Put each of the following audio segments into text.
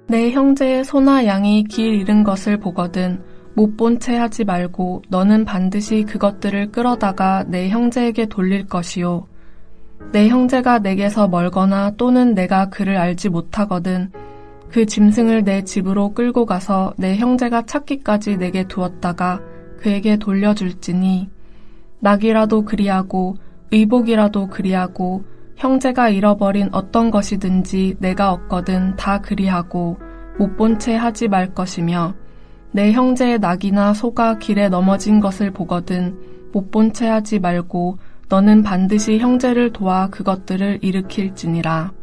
내 형제의 소나 양이 길 잃은 것을 보거든 못 본 채 하지 말고 너는 반드시 그것들을 끌어다가 내 형제에게 돌릴 것이요. 내 형제가 내게서 멀거나 또는 내가 그를 알지 못하거든 그 짐승을 내 집으로 끌고 가서 내 형제가 찾기까지 내게 두었다가 그에게 돌려줄지니 낙이라도 그리하고 의복이라도 그리하고 형제가 잃어버린 어떤 것이든지 내가 얻거든 다 그리하고 못 본 채 하지 말 것이며 내 형제의 낙이나 소가 길에 넘어진 것을 보거든 못 본 채 하지 말고 너는 반드시 형제를 도와 그것들을 일으킬지니라.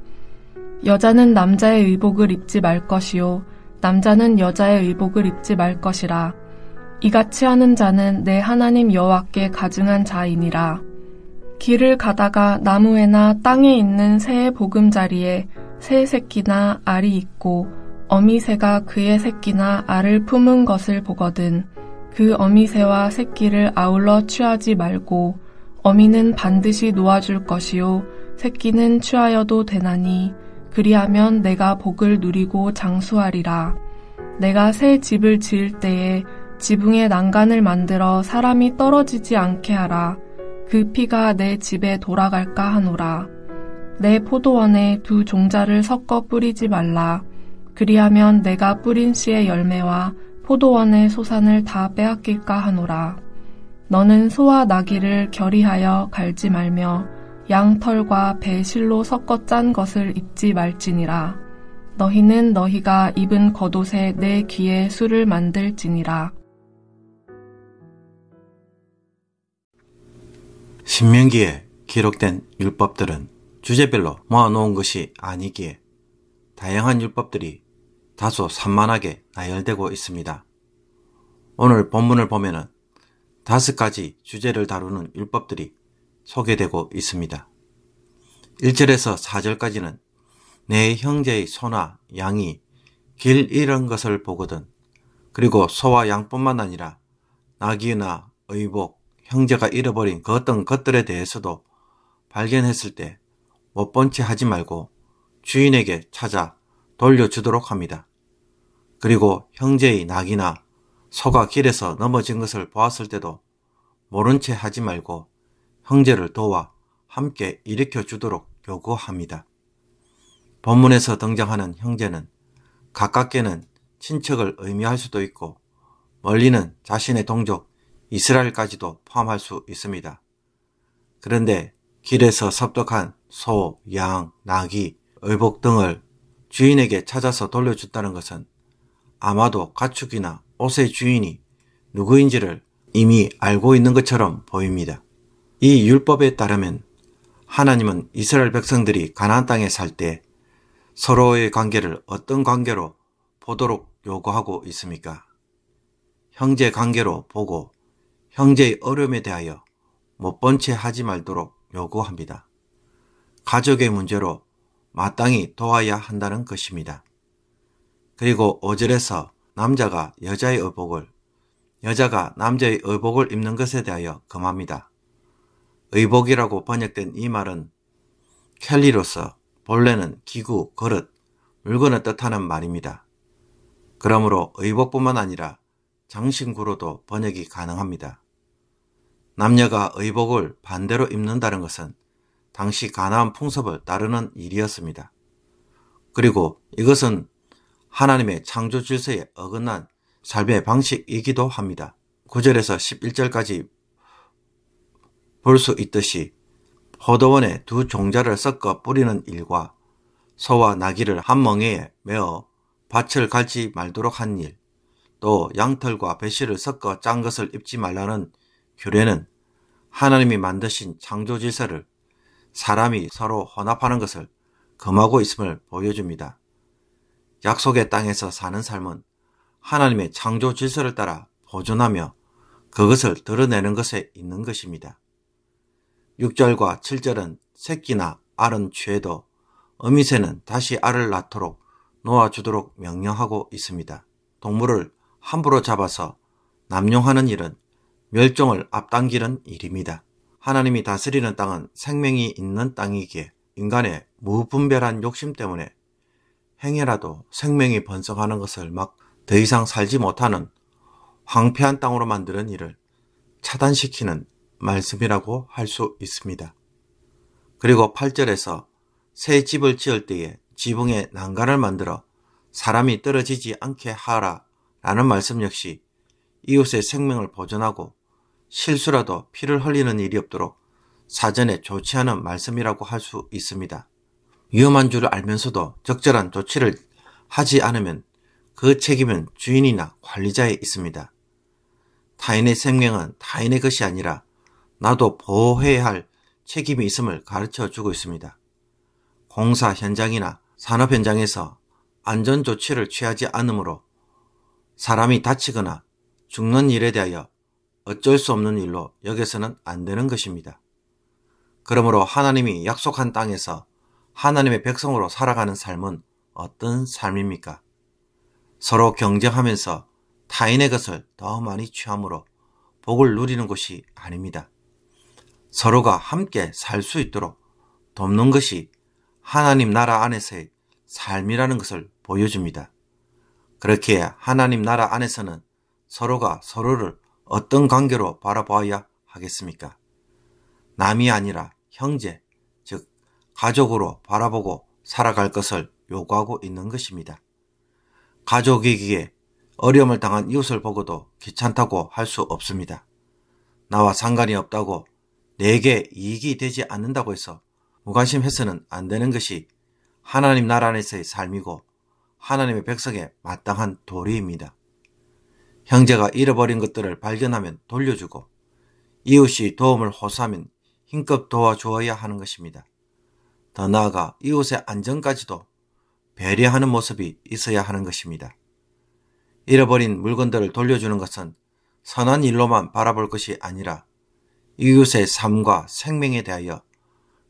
여자는 남자의 의복을 입지 말 것이요 남자는 여자의 의복을 입지 말 것이라. 이같이 하는 자는 내 하나님 여호와께 가증한 자이니라. 길을 가다가 나무에나 땅에 있는 새의 보금자리에 새 새끼나 알이 있고 어미새가 그의 새끼나 알을 품은 것을 보거든 그 어미새와 새끼를 아울러 취하지 말고 어미는 반드시 놓아줄 것이요 새끼는 취하여도 되나니 그리하면 내가 복을 누리고 장수하리라. 내가 새 집을 지을 때에 지붕에 난간을 만들어 사람이 떨어지지 않게 하라. 그 피가 내 집에 돌아갈까 하노라. 내 포도원에 두 종자를 섞어 뿌리지 말라. 그리하면 내가 뿌린 씨의 열매와 포도원의 소산을 다 빼앗길까 하노라. 너는 소와 나귀를 결의하여 갈지 말며 양털과 배 실로 섞어 짠 것을 입지 말지니라. 너희는 너희가 입은 겉옷에 내 귀에 술을 만들지니라. 신명기에 기록된 율법들은 주제별로 모아놓은 것이 아니기에 다양한 율법들이 다소 산만하게 나열되고 있습니다. 오늘 본문을 보면은 5가지 주제를 다루는 율법들이 소개되고 있습니다. 1절에서 4절까지는 내 형제의 소나 양이 길 잃은 것을 보거든 그리고 소와 양뿐만 아니라 나귀나 의복, 형제가 잃어버린 그 어떤 것들에 대해서도 발견했을 때 못 본 채 하지 말고 주인에게 찾아 돌려주도록 합니다. 그리고 형제의 낙이나 소가 길에서 넘어진 것을 보았을 때도 모른 채 하지 말고 형제를 도와 함께 일으켜 주도록 요구합니다. 본문에서 등장하는 형제는 가깝게는 친척을 의미할 수도 있고 멀리는 자신의 동족 이스라엘까지도 포함할 수 있습니다. 그런데 길에서 섭득한 소, 양, 나귀, 의복 등을 주인에게 찾아서 돌려준다는 것은 아마도 가축이나 옷의 주인이 누구인지를 이미 알고 있는 것처럼 보입니다. 이 율법에 따르면 하나님은 이스라엘 백성들이 가나안 땅에 살 때 서로의 관계를 어떤 관계로 보도록 요구하고 있습니까? 형제 관계로 보고 형제의 어려움에 대하여 못 본 채 하지 말도록 요구합니다. 가족의 문제로 마땅히 도와야 한다는 것입니다. 그리고 5절에서 남자가 여자의 의복을, 여자가 남자의 의복을 입는 것에 대하여 금합니다. 의복이라고 번역된 이 말은 켈리로서 본래는 기구, 그릇, 물건을 뜻하는 말입니다. 그러므로 의복뿐만 아니라 장신구로도 번역이 가능합니다. 남녀가 의복을 반대로 입는다는 것은 당시 가나안 풍습을 따르는 일이었습니다. 그리고 이것은 하나님의 창조 질서에 어긋난 삶의 방식이기도 합니다. 9절에서 11절까지 볼 수 있듯이 포도원에 두 종자를 섞어 뿌리는 일과 소와 나귀를 한 멍에에 메어 밭을 갈지 말도록 한 일, 또 양털과 배실을 섞어 짠 것을 입지 말라는 규례는 하나님이 만드신 창조 질서를 사람이 서로 혼합하는 것을 금하고 있음을 보여줍니다. 약속의 땅에서 사는 삶은 하나님의 창조 질서를 따라 보존하며 그것을 드러내는 것에 있는 것입니다. 6절과 7절은 새끼나 알은 취해도 어미새는 다시 알을 낳도록 놓아주도록 명령하고 있습니다. 동물을 함부로 잡아서 남용하는 일은 멸종을 앞당기는 일입니다. 하나님이 다스리는 땅은 생명이 있는 땅이기에 인간의 무분별한 욕심 때문에 행여라도 생명이 번성하는 것을 막 더 이상 살지 못하는 황폐한 땅으로 만드는 일을 차단시키는 말씀이라고 할 수 있습니다. 그리고 8절에서 새 집을 지을 때에 지붕에 난간을 만들어 사람이 떨어지지 않게 하라 라는 말씀 역시 이웃의 생명을 보존하고 실수라도 피를 흘리는 일이 없도록 사전에 조치하는 말씀이라고 할 수 있습니다. 위험한 줄 알면서도 적절한 조치를 하지 않으면 그 책임은 주인이나 관리자에 있습니다. 타인의 생명은 타인의 것이 아니라 나도 보호해야 할 책임이 있음을 가르쳐 주고 있습니다. 공사 현장이나 산업 현장에서 안전조치를 취하지 않으므로 사람이 다치거나 죽는 일에 대하여 어쩔 수 없는 일로 여겨서는 안 되는 것입니다. 그러므로 하나님이 약속한 땅에서 하나님의 백성으로 살아가는 삶은 어떤 삶입니까? 서로 경쟁하면서 타인의 것을 더 많이 취함으로 복을 누리는 것이 아닙니다. 서로가 함께 살 수 있도록 돕는 것이 하나님 나라 안에서의 삶이라는 것을 보여줍니다. 그렇게 하나님 나라 안에서는 서로가 서로를 어떤 관계로 바라보아야 하겠습니까? 남이 아니라 형제, 즉 가족으로 바라보고 살아갈 것을 요구하고 있는 것입니다. 가족이기에 어려움을 당한 이웃을 보고도 귀찮다고 할 수 없습니다. 나와 상관이 없다고 내게 이익이 되지 않는다고 해서 무관심해서는 안 되는 것이 하나님 나라 안에서의 삶이고 하나님의 백성의 마땅한 도리입니다. 형제가 잃어버린 것들을 발견하면 돌려주고 이웃이 도움을 호소하면 힘껏 도와주어야 하는 것입니다. 더 나아가 이웃의 안전까지도 배려하는 모습이 있어야 하는 것입니다. 잃어버린 물건들을 돌려주는 것은 선한 일로만 바라볼 것이 아니라 이웃의 삶과 생명에 대하여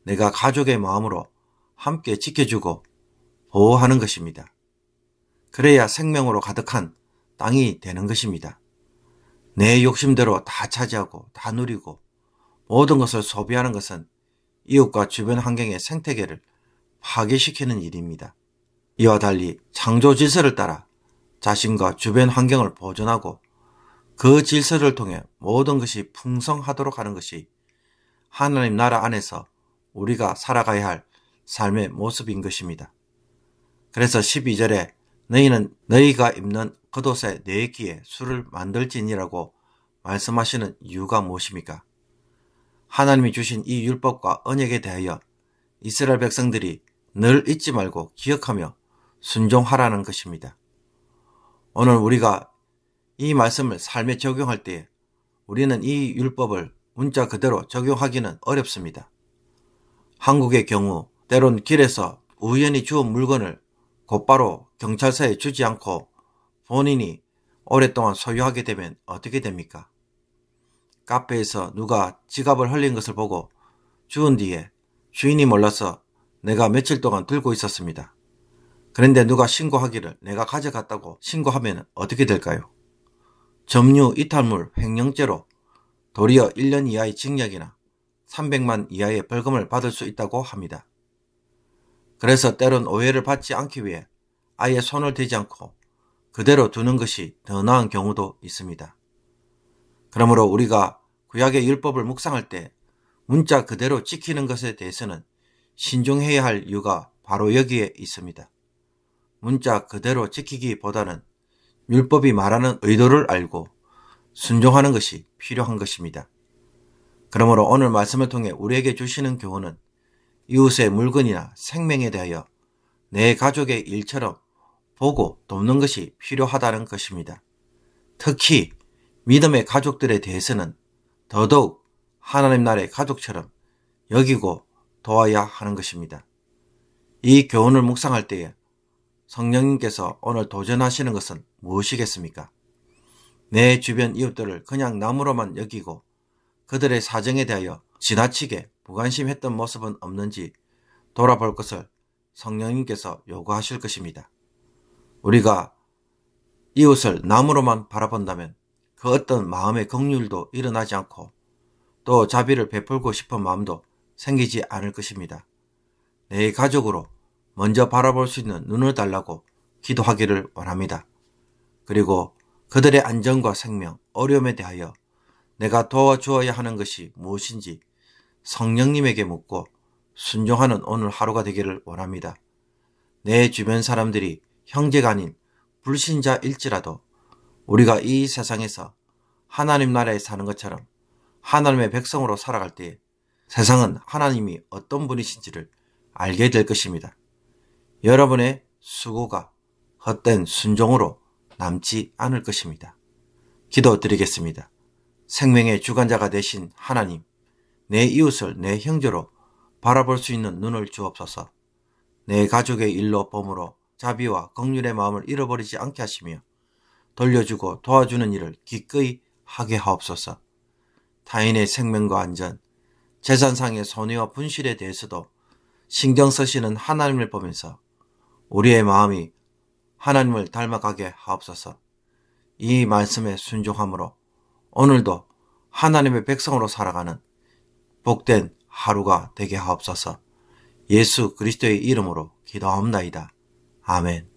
내가 가족의 마음으로 함께 지켜주고 보호하는 것입니다. 그래야 생명으로 가득한 땅이 되는 것입니다. 내 욕심대로 다 차지하고 다 누리고 모든 것을 소비하는 것은 이웃과 주변 환경의 생태계를 파괴시키는 일입니다. 이와 달리 창조 질서를 따라 자신과 주변 환경을 보존하고 그 질서를 통해 모든 것이 풍성하도록 하는 것이 하나님 나라 안에서 우리가 살아가야 할 삶의 모습인 것입니다. 그래서 12절에 너희는 너희가 입는 겉옷에 내 귀에 술을 만들지니라고 말씀하시는 이유가 무엇입니까? 하나님이 주신 이 율법과 언약에 대하여 이스라엘 백성들이 늘 잊지 말고 기억하며 순종하라는 것입니다. 오늘 우리가 이 말씀을 삶에 적용할 때 우리는 이 율법을 문자 그대로 적용하기는 어렵습니다. 한국의 경우 때론 길에서 우연히 주운 물건을 곧바로 경찰서에 주지 않고 본인이 오랫동안 소유하게 되면 어떻게 됩니까? 카페에서 누가 지갑을 흘린 것을 보고 주운 뒤에 주인이 몰라서 내가 며칠 동안 들고 있었습니다. 그런데 누가 신고하기를 내가 가져갔다고 신고하면 어떻게 될까요? 점유 이탈물 횡령죄로 도리어 1년 이하의 징역이나 300만 이하의 벌금을 받을 수 있다고 합니다. 그래서 때론 오해를 받지 않기 위해 아예 손을 대지 않고 그대로 두는 것이 더 나은 경우도 있습니다. 그러므로 우리가 구약의 율법을 묵상할 때 문자 그대로 지키는 것에 대해서는 신중해야 할 이유가 바로 여기에 있습니다. 문자 그대로 지키기보다는 율법이 말하는 의도를 알고 순종하는 것이 필요한 것입니다. 그러므로 오늘 말씀을 통해 우리에게 주시는 교훈은 이웃의 물건이나 생명에 대하여 내 가족의 일처럼 보고 돕는 것이 필요하다는 것입니다. 특히 믿음의 가족들에 대해서는 더더욱 하나님 나라의 가족처럼 여기고 도와야 하는 것입니다. 이 교훈을 묵상할 때에 성령님께서 오늘 도전하시는 것은 무엇이겠습니까? 내 주변 이웃들을 그냥 남으로만 여기고 그들의 사정에 대하여 지나치게 무관심했던 모습은 없는지 돌아볼 것을 성령님께서 요구하실 것입니다. 우리가 이웃을 남으로만 바라본다면 그 어떤 마음의 긍휼도 일어나지 않고 또 자비를 베풀고 싶은 마음도 생기지 않을 것입니다. 내 가족으로 먼저 바라볼 수 있는 눈을 달라고 기도하기를 원합니다. 그리고 그들의 안전과 생명, 어려움에 대하여 내가 도와주어야 하는 것이 무엇인지 성령님에게 묻고 순종하는 오늘 하루가 되기를 원합니다. 내 주변 사람들이 형제가 아닌 불신자일지라도 우리가 이 세상에서 하나님 나라에 사는 것처럼 하나님의 백성으로 살아갈 때에 세상은 하나님이 어떤 분이신지를 알게 될 것입니다. 여러분의 수고가 헛된 순종으로 남지 않을 것입니다. 기도드리겠습니다. 생명의 주관자가 되신 하나님, 내 이웃을 내 형제로 바라볼 수 있는 눈을 주옵소서. 내 가족의 일로 범으로 자비와 긍휼의 마음을 잃어버리지 않게 하시며 돌려주고 도와주는 일을 기꺼이 하게 하옵소서. 타인의 생명과 안전, 재산상의 손해와 분실에 대해서도 신경 쓰시는 하나님을 보면서 우리의 마음이 하나님을 닮아가게 하옵소서. 이 말씀에 순종함으로 오늘도 하나님의 백성으로 살아가는 복된 하루가 되게 하옵소서. 예수 그리스도의 이름으로 기도하옵나이다. 아멘.